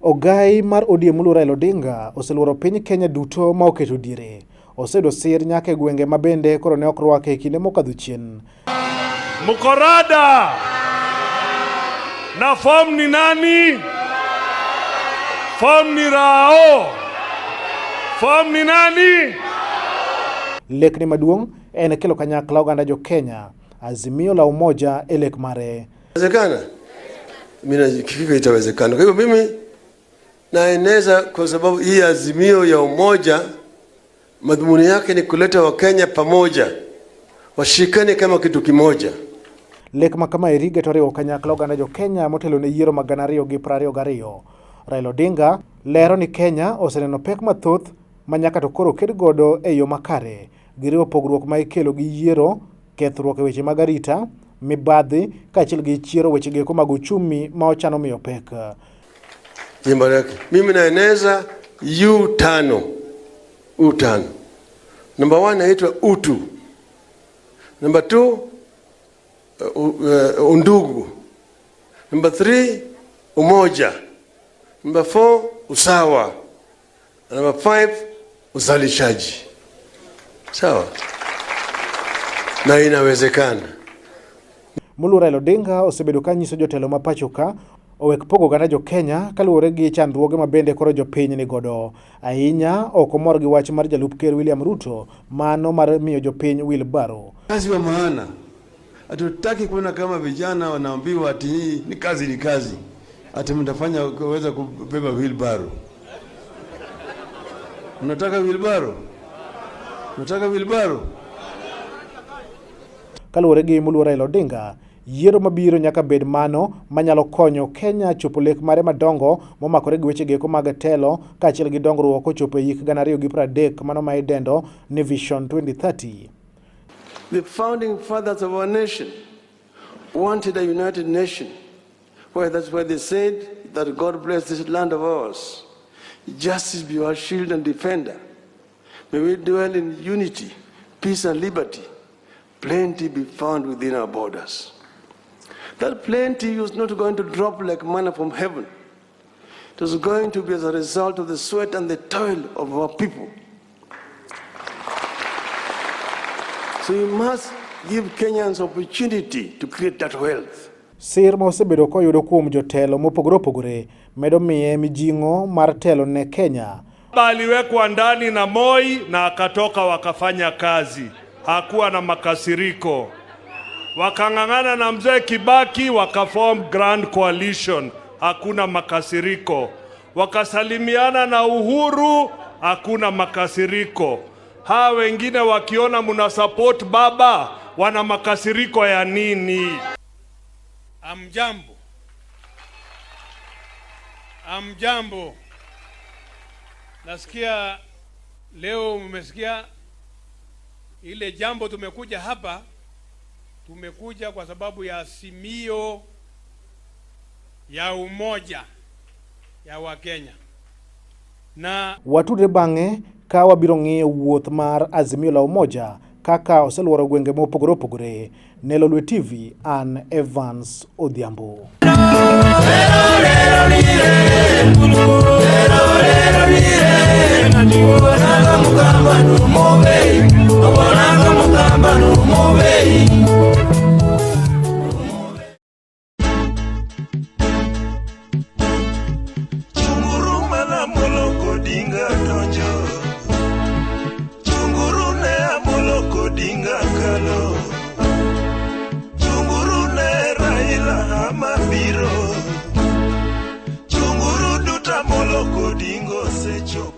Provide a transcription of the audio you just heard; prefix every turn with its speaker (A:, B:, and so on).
A: Ogai mar ODM Raila Odinga oseluoro piny Kenya duto ma oketo diere. Osedo sir nyaka e gwenge mabende koro ne ok rwake kinde mokadho chien.
B: Mukorada na form ni nani? Form ni Rao. Form ni nani?
A: Lekni maduong' en kelo kanyakla oganda jo Kenya. Azimio la umoja lek mare.
C: Inawezekana? Mimi kifika itawezekana. Kwa hivyo mimi naeneza kwa sababu hii azimio ya umoja madhumuni yake ni kuleta Wakenya pamoja. Washikane kama kitu kimoja.
A: Lek makama iriga toriwo kanyakla oganda jo Kenya motelo ne yiero mag 2022. Raila Odinga lero ni Kenya oseneno pek mathoth manyaka to koro ked godo e yo makare. Giriwo pogruok ma ikelo gi yiero, kethruok e weche mag arita, mibadhi kaachiel gi chiero weche geko mag uchumi ma ochano miyo pek.
C: Jimbo lake. Mimi naeneza U5. Number 1 inaitwa utu. Number 2 undugu. Number 3 umoja. Number 4 usawa. Number 5 uzalishaji. Sawa. Na inawezekana.
A: Raila Odinga osebedo ka nyiso jotelo ma pachoka owek pogo oganda jo Kenya kaluwore gi chandruoge mabende koro jo piny ni godo. Ahinya ok omor gi wach mar jalup ker William Ruto mano mar miyo jo piny wheelbarrow.
D: Kazi wa maana. Hatutaki kuona kama vijana wanaambiwa ati hii ni kazi. Ati mtafanya kuweza kubeba wheelbarrow. Unataka wheelbarrow? Unataka wheelbarrow?
A: Kaluwore gi Raila Odinga, yiero mabiro nyaka bed mano manyalo konyo Kenya chopo lek mare madongo momakore gi weche geko mag telo kaachiel gi dongruok kochopo e hik 2030 mano ma idendo ni Vision 2030.
D: The founding fathers of our nation wanted a united nation. That's why they said that God bless this land of ours. Justice be our shield and defender. May we dwell in unity, peace and liberty. Plenty be found within our borders. That plenty was not going to drop like manna from heaven. It was going to be as a result of the sweat and the toil of our people. So we must give Kenyans opportunity to create that wealth.
A: Sir ma osebedo koyudo kuom jotelo mopogore opogore medo miye mijing'o mar telo ne Kenya.
B: Aliwekwa ndani na Moi na akatoka wakafanya kazi. Hakuwa na makasiriko. Wakang'ang'ana na mzee Kibaki wakaform Grand Coalition. Hakuna makasiriko. Wakasalimiana na Uhuru. Hakuna makasiriko. Hawa wengine wakiona muna support baba wana makasiriko ya nini?
E: Amjambo. Nasikia leo mmesikia ile jambo tumekuja hapa. Tumekuja kwa sababu ya azimio ya umoja ya Wakenya. Na
A: watudre bang'e ka wabiro ng'iyo wuoth mar azimio la umoja kaka oseluoro gwenge mopogore opogore. Nelo Lwe TV, an Evans Odhiambo.
F: Chunguru duta Molo Odinga secho.